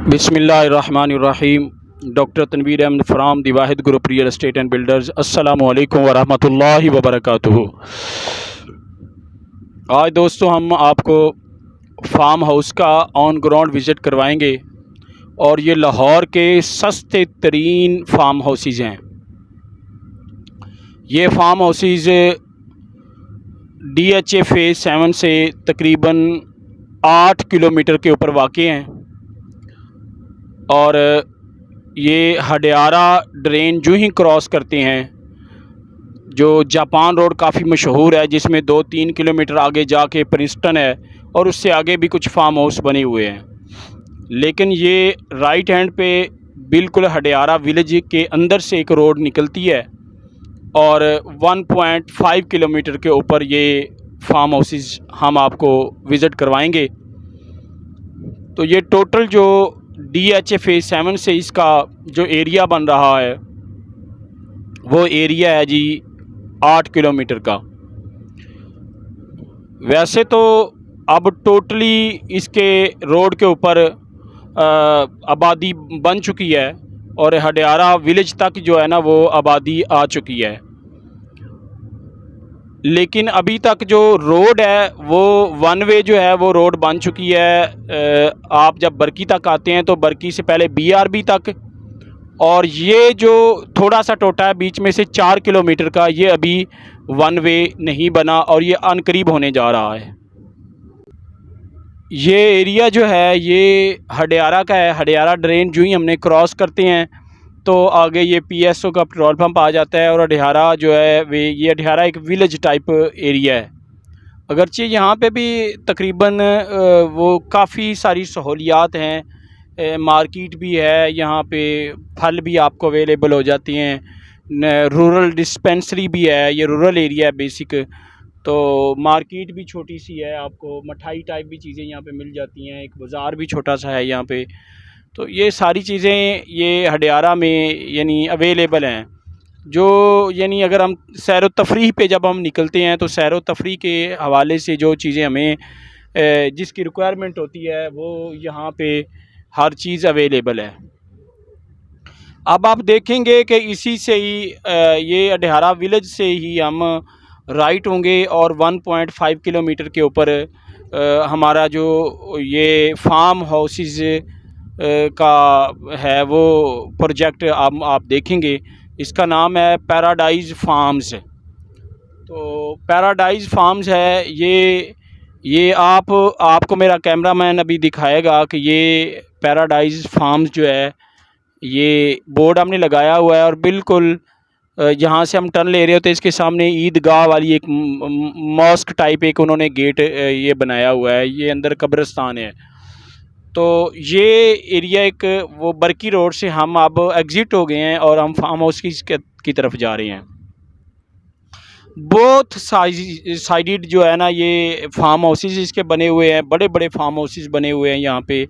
बिस्मिल्लाहिर्रहमानिर्रहीम। Doctor Tanveer Ahmed from the Wahid group real estate and builders. अस्सलामु अलैकुम वरहमतुल्लाहि वबरकातुहू। आज दोस्तों हम आपको फार्म हाउस का ऑन ग्राउंड विज़िट करवाएंगे और ये लाहौर के सस्ते तरीन फार्म हाउसेज़ हैं। ये फार्म हाउसेज़ DHA फेज़ 7 से तकरीबन 8 किलोमीटर के ऊपर वाक़ई हैं और ये हडियारा ड्रेन जो ही क्रॉस करते हैं, जो जापान रोड काफ़ी मशहूर है, जिसमें 2-3 किलोमीटर आगे जाके प्रिंसटन है और उससे आगे भी कुछ फार्म हाउस बने हुए हैं। लेकिन ये राइट हैंड पे बिल्कुल हडियारा विलेज के अंदर से एक रोड निकलती है और 1.5 किलोमीटर के ऊपर ये फार्म हाउसेस हम आपको विज़िट करवाएंगे। तो ये टोटल जो DHA फेज़ 7 से इसका जो एरिया बन रहा है वो एरिया है जी 8 किलोमीटर का। वैसे तो अब टोटली इसके रोड के ऊपर आबादी बन चुकी है और हडियारा विलेज तक जो है ना वो आबादी आ चुकी है, लेकिन अभी तक जो रोड है वो वन वे जो है वो रोड बन चुकी है। आप जब बरकी तक आते हैं तो बरकी से पहले BRB तक, और ये जो थोड़ा सा टोटा है बीच में से 4 किलोमीटर का, ये अभी वन वे नहीं बना और ये अनकरीब होने जा रहा है। ये एरिया जो है ये हडियारा का है। हडियारा ड्रेन जो ही हमने क्रॉस करते हैं तो आगे ये PSO का पेट्रोल पंप आ जाता है और हडियारा जो है वे ये हडियारा एक विलेज टाइप एरिया है। अगरचे यहाँ पे भी तकरीबन वो काफ़ी सारी सहूलियात हैं, मार्केट भी है, यहाँ पे फल भी आपको अवेलेबल हो जाती हैं, रूरल डिस्पेंसरी भी है, ये रूरल एरिया है बेसिक। तो मार्केट भी छोटी सी है, आपको मिठाई टाइप भी चीज़ें यहाँ पे मिल जाती हैं, एक बाज़ार भी छोटा सा है यहाँ पे। तो ये सारी चीज़ें ये हडियारा में यानी अवेलेबल हैं। जो यानी अगर हम सैर व तफरीह पे जब हम निकलते हैं तो सैर व तफरीह के हवाले से जो चीज़ें हमें जिसकी रिक्वायरमेंट होती है वो यहाँ पे हर चीज़ अवेलेबल है। अब आप देखेंगे कि इसी से ही ये हडियारा विलेज से ही हम राइट होंगे और 1.5 किलोमीटर के ऊपर हमारा जो ये फार्म हाउसेस का है वो प्रोजेक्ट आप देखेंगे। इसका नाम है पैराडाइज फार्म्स। तो पैराडाइज फार्म्स है ये आपको मेरा कैमरामैन अभी दिखाएगा कि ये पैराडाइज फार्म्स जो है ये बोर्ड हमने लगाया हुआ है और बिल्कुल जहाँ से हम टर्न ले रहे होते हैं इसके सामने ईदगाह वाली एक मॉस्क टाइप एक उन्होंने गेट ये बनाया हुआ है, ये अंदर कब्रिस्तान है। तो ये एरिया एक वो बरकी रोड से हम अब एग्ज़िट हो गए हैं और हम फार्म हाउस की तरफ जा रहे हैं। बोथ साइडेड जो है ना ये फार्म हाउसेस इसके बने हुए हैं, बड़े बड़े फार्म हाउसेस बने हुए हैं यहाँ पे।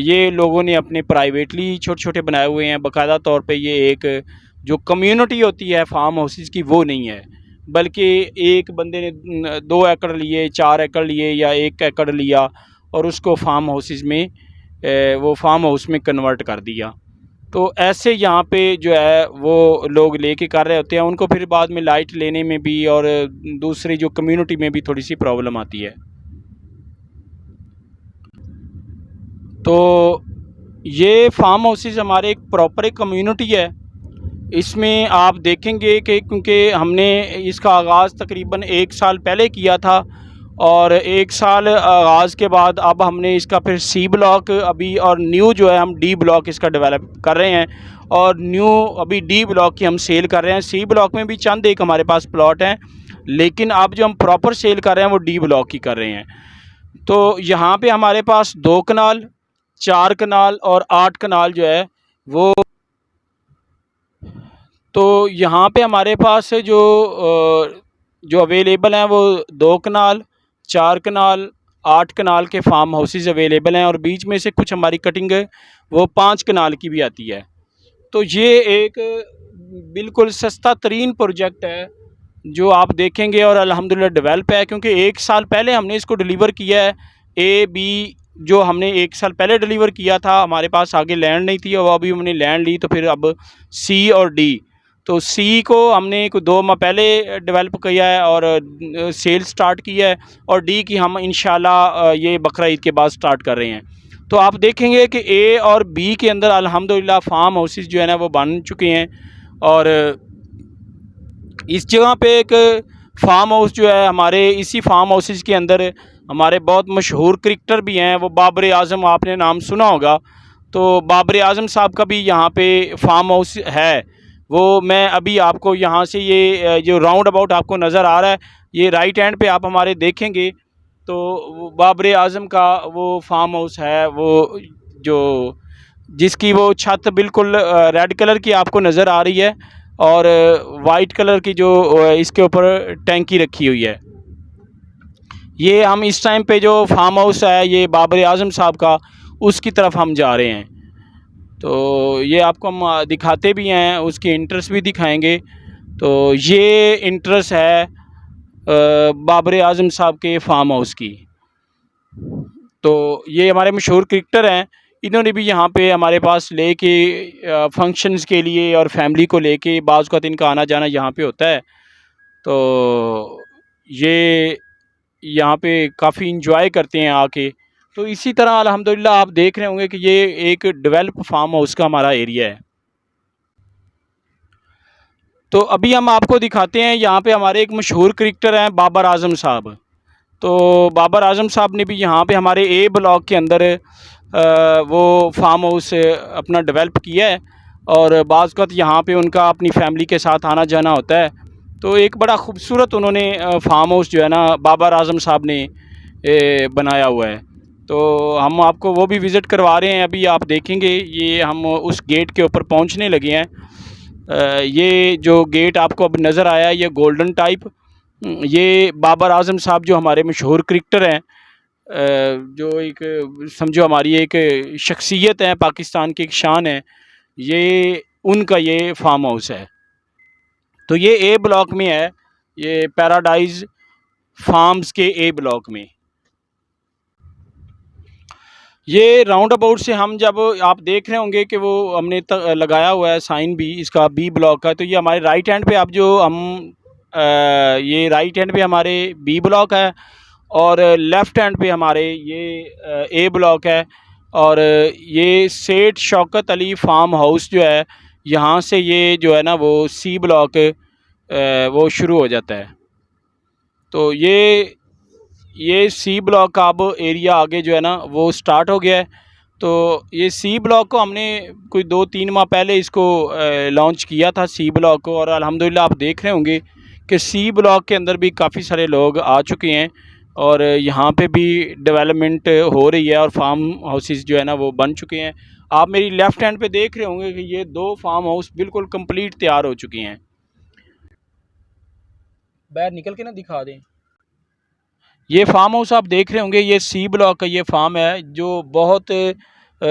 ये लोगों ने अपने प्राइवेटली छोटे छोटे बनाए हुए हैं, बाकायदा तौर पे ये एक जो कम्युनिटी होती है फार्म हाउसेस की वो नहीं है, बल्कि एक बंदे ने 2 एकड़ लिए, 4 एकड़ लिए या 1 एकड़ लिया और उसको फार्म हाउसेस में वो फार्म हाउस में कन्वर्ट कर दिया। तो ऐसे यहाँ पे जो है वो लोग लेके कर रहे होते हैं, उनको फिर बाद में लाइट लेने में भी और दूसरी जो कम्युनिटी में भी थोड़ी सी प्रॉब्लम आती है। तो ये फार्म हाउसेस हमारे एक प्रॉपर एक कम्युनिटी है। इसमें आप देखेंगे कि क्योंकि हमने इसका आगाज़ तकरीबन 1 साल पहले किया था और 1 साल आगाज़ के बाद अब हमने इसका फिर C ब्लॉक अभी और न्यू जो है हम D ब्लॉक इसका डेवलप कर रहे हैं और न्यू अभी D ब्लॉक की हम सेल कर रहे हैं। C ब्लॉक में भी चंद एक हमारे पास प्लॉट हैं, लेकिन अब जो हम प्रॉपर सेल कर रहे हैं वो D ब्लॉक की कर रहे हैं। तो यहाँ पे हमारे पास 2 कनाल, 4 कनाल और 8 कनाल जो है वो, तो यहाँ पे हमारे पास जो अवेलेबल हैं वो 2 कनाल, 4 कनाल, 8 कनाल के फार्म हाउसेस अवेलेबल हैं और बीच में से कुछ हमारी कटिंग वो 5 कनाल की भी आती है। तो ये एक बिल्कुल सस्ता तरीन प्रोजेक्ट है जो आप देखेंगे और अल्हम्दुलिल्लाह डेवलप है, क्योंकि 1 साल पहले हमने इसको डिलीवर किया है A, B जो हमने 1 साल पहले डिलीवर किया था, हमारे पास आगे लैंड नहीं थी और अभी हमने लैंड ली, तो फिर अब सी और डी, तो सी को हमने 2 माह पहले डेवलप किया है और सेल स्टार्ट किया है, और डी की हम इंशाल्लाह ये बकरा ईद के बाद स्टार्ट कर रहे हैं। तो आप देखेंगे कि ए और बी के अंदर अल्हम्दुलिल्लाह फार्म हाउसेस जो है ना वो बन चुके हैं। और इस जगह पे एक फार्म हाउस जो है, हमारे इसी फार्म हाउसेस के अंदर हमारे बहुत मशहूर क्रिकेटर भी हैं, वो बाबर आज़म, आपने नाम सुना होगा। तो बाबर आज़म साहब का भी यहाँ पे फार्म हाउस है। वो मैं अभी आपको यहाँ से ये जो राउंड अबाउट आपको नज़र आ रहा है, ये राइट हैंड पे आप हमारे देखेंगे तो वो बाबर आज़म का वो फार्म हाउस है, वो जो जिसकी वो छत बिल्कुल रेड कलर की आपको नज़र आ रही है और वाइट कलर की जो इसके ऊपर टैंकी रखी हुई है। ये हम इस टाइम पे जो फार्म हाउस है ये बाबर आज़म साहब का, उसकी तरफ हम जा रहे हैं। तो ये आपको हम दिखाते भी हैं, उसकी इंट्रेस भी दिखाएंगे। तो ये इंट्रेस है बाबर आज़म साहब के फार्म हाउस की। तो ये हमारे मशहूर क्रिकेटर हैं, इन्होंने भी यहाँ पे हमारे पास लेके फंक्शंस के लिए और फैमिली को लेके बाज़ औक़ात इनका आना जाना यहाँ पे होता है। तो ये यहाँ पे काफ़ी इंजॉय करते हैं आके। तो इसी तरह अल्हम्दुलिल्लाह आप देख रहे होंगे कि ये एक डेवलप फार्म हाउस का हमारा एरिया है। तो अभी हम आपको दिखाते हैं, यहाँ पे हमारे एक मशहूर क्रिकेटर हैं बाबर आज़म साहब। तो बाबर आज़म साहब ने भी यहाँ पे हमारे ए ब्लॉक के अंदर वो फार्म हाउस अपना डेवलप किया है और बाज़ औक़ात यहाँ पे उनका अपनी फैमिली के साथ आना जाना होता है। तो एक बड़ा ख़ूबसूरत उन्होंने फार्म हाउस जो है ना बाबर आज़म साहब ने बनाया हुआ है। तो हम आपको वो भी विज़िट करवा रहे हैं। अभी आप देखेंगे ये हम उस गेट के ऊपर पहुँचने लगे हैं। ये जो गेट आपको अब नज़र आया है ये गोल्डन टाइप, ये बाबर आज़म साहब जो हमारे मशहूर क्रिकेटर हैं, जो एक समझो हमारी एक शख्सियत है, पाकिस्तान की एक शान है, ये उनका ये फार्म हाउस है। तो ये ए ब्लॉक में है, ये पैराडाइज़ फार्म्स के ए ब्लॉक में। ये राउंड अबाउट से हम जब आप देख रहे होंगे कि वो हमने लगाया हुआ है साइन भी इसका बी ब्लॉक का, तो ये हमारे राइट हैंड पे आप जो हम ये राइट हैंड पे हमारे बी ब्लॉक है और लेफ़्ट हैंड पे हमारे ये ए ब्लॉक है। और ये सेठ शौकत अली फार्म हाउस जो है, यहाँ से ये जो है ना वो सी ब्लॉक वो शुरू हो जाता है। तो ये सी ब्लॉक का अब एरिया आगे जो है ना वो स्टार्ट हो गया है। तो ये सी ब्लॉक को हमने कोई 2-3 माह पहले इसको लॉन्च किया था सी ब्लॉक को, और अल्हम्दुलिल्लाह आप देख रहे होंगे कि सी ब्लॉक के अंदर भी काफ़ी सारे लोग आ चुके हैं और यहाँ पे भी डेवलपमेंट हो रही है और फार्म हाउसेस जो है ना वो बन चुके हैं। आप मेरी लेफ़्ट हैंड पे देख रहे होंगे कि ये 2 फार्म हाउस बिल्कुल कंप्लीट तैयार हो चुकी हैं। बाहर निकल के ना दिखा दें। ये फार्म हाउस आप देख रहे होंगे, ये सी ब्लॉक का ये फार्म है जो बहुत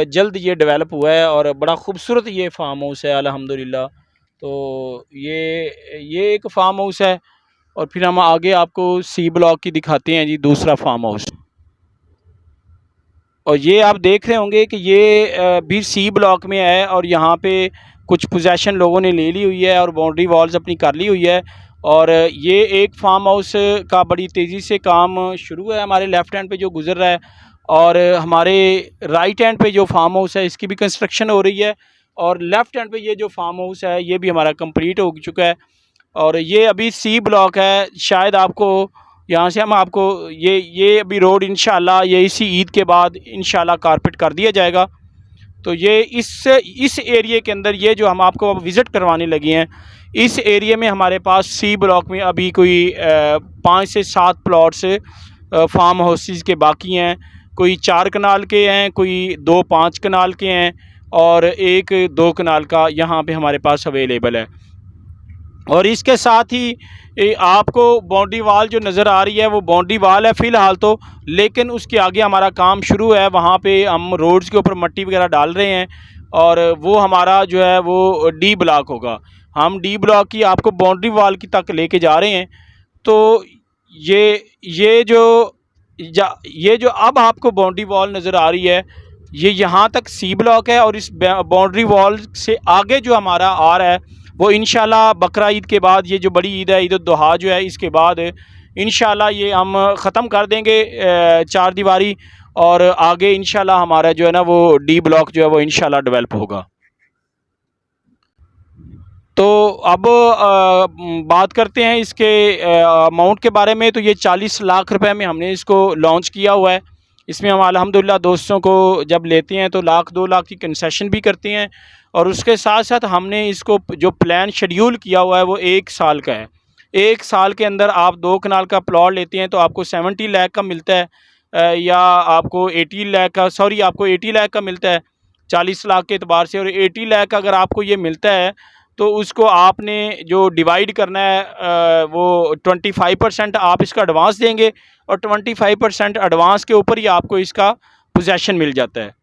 जल्द ये डेवलप हुआ है और बड़ा ख़ूबसूरत ये फार्म हाउस है अल्हम्दुलिल्लाह। तो ये एक फार्म हाउस है और फिर हम आगे आपको सी ब्लॉक की दिखाते हैं जी दूसरा फार्म हाउस। और ये आप देख रहे होंगे कि ये भी सी ब्लॉक में है और यहाँ पे कुछ पोजेसन लोगों ने ले ली हुई है और बाउंड्री वॉल्स अपनी कर ली हुई है। और ये एक फार्म हाउस का बड़ी तेज़ी से काम शुरू है हमारे लेफ़्ट हैंड पे जो गुज़र रहा है, और हमारे राइट हैंड पे जो फार्म हाउस है इसकी भी कंस्ट्रक्शन हो रही है, और लेफ़्ट हैंड पे ये जो फार्म हाउस है ये भी हमारा कंप्लीट हो चुका है। और ये अभी सी ब्लॉक है। शायद आपको यहाँ से हम आपको ये अभी रोड इंशाल्लाह ये इसी ईद के बाद इंशाल्लाह कारपेट कर दिया जाएगा। तो ये इस एरिया के अंदर ये जो हम आपको अब विज़िट करवाने लगे हैं, इस एरिया में हमारे पास सी ब्लॉक में अभी कोई 5 से 7 प्लॉट्स फार्म हाउसेस के बाकी हैं। कोई 4 कनाल के हैं, कोई 2-5 कनाल के हैं और 1-2 कनाल का यहाँ पे हमारे पास अवेलेबल है। और इसके साथ ही आपको बाउंड्री वाल जो नज़र आ रही है वो बाउंड्री वाल है फ़िलहाल तो, लेकिन उसके आगे हमारा काम शुरू है। वहाँ पे हम रोड्स के ऊपर मट्टी वगैरह डाल रहे हैं और वो हमारा जो है वो डी ब्लॉक होगा। हम डी ब्लॉक की आपको बाउंड्री वाल की तक लेके जा रहे हैं। तो ये जो ये जो अब आपको बाउंड्री वॉल नज़र आ रही है, ये यहाँ तक सी ब्लॉक है, और इस बाउंड्री वॉल से आगे जो हमारा आ रहा है वो इंशाल्लाह बकरा ईद के बाद, ये जो बड़ी ईद है, ईद उल दुहा जो है, इसके बाद इंशाल्लाह ये हम ख़त्म कर देंगे चार दीवारी, और आगे इंशाल्लाह हमारा जो है ना वो डी ब्लॉक जो है वो इंशाल्लाह डेवलप होगा। तो अब बात करते हैं इसके अमाउंट के बारे में। तो ये 40 लाख रुपए में हमने इसको लॉन्च किया हुआ है। इसमें हम अल्हम्दुलिल्लाह दोस्तों को जब लेते हैं तो 1-2 लाख की कंसेशन भी करते हैं, और उसके साथ साथ हमने इसको जो प्लान शेड्यूल किया हुआ है वो 1 साल का है। 1 साल के अंदर आप 2 कनाल का प्लॉट लेते हैं तो आपको 70 लाख का मिलता है, या आपको 80 लाख का, सॉरी आपको 80 लाख का मिलता है 40 लाख के एतबार से। और 80 लाख का अगर आपको ये मिलता है तो उसको आपने जो डिवाइड करना है वो 25% आप इसका एडवांस देंगे, और 25% एडवांस के ऊपर ही आपको इसका पोजेसन मिल जाता है।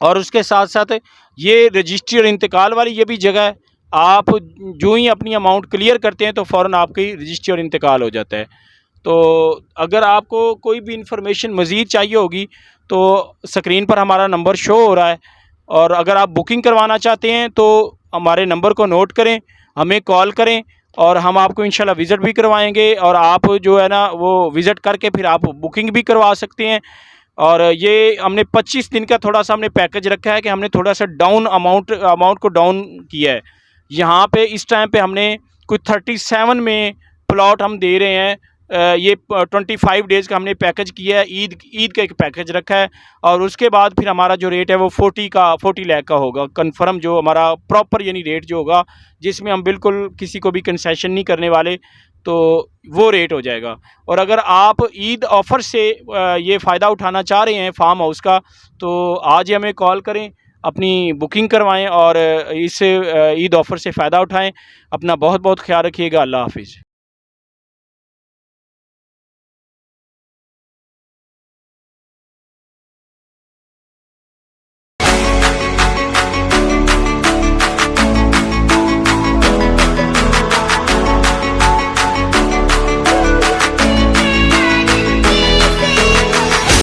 और उसके साथ साथ ये रजिस्ट्री और इंतकाल वाली ये भी जगह है, आप जो ही अपनी अमाउंट क्लियर करते हैं तो फ़ौरन आपकी रजिस्ट्री और इंतकाल हो जाता है। तो अगर आपको कोई भी इंफॉर्मेशन मज़ीद चाहिए होगी तो स्क्रीन पर हमारा नंबर शो हो रहा है, और अगर आप बुकिंग करवाना चाहते हैं तो हमारे नंबर को नोट करें, हमें कॉल करें, और हम आपको इंशाल्लाह विज़िट भी करवाएंगे, और आप जो है ना वो विज़िट करके फिर आप बुकिंग भी करवा सकते हैं। और ये हमने 25 दिन का थोड़ा सा हमने पैकेज रखा है कि हमने थोड़ा सा डाउन अमाउंट को डाउन किया है। यहाँ पे इस टाइम पे हमने कुछ 37 में प्लॉट हम दे रहे हैं। ये 25 डेज़ का हमने पैकेज किया है, ईद का एक पैकेज रखा है, और उसके बाद फिर हमारा जो रेट है वो 40 लाख का होगा कंफर्म, जो हमारा प्रॉपर यानी रेट जो होगा, जिसमें हम बिल्कुल किसी को भी कंसेशन नहीं करने वाले, तो वो रेट हो जाएगा। और अगर आप ईद ऑफ़र से ये फ़ायदा उठाना चाह रहे हैं फार्म हाउस का, तो आज ही हमें कॉल करें, अपनी बुकिंग करवाएं, और इस ईद ऑफ़र से फ़ायदा उठाएं। अपना बहुत बहुत ख्याल रखिएगा। अल्लाह हाफ़िज़।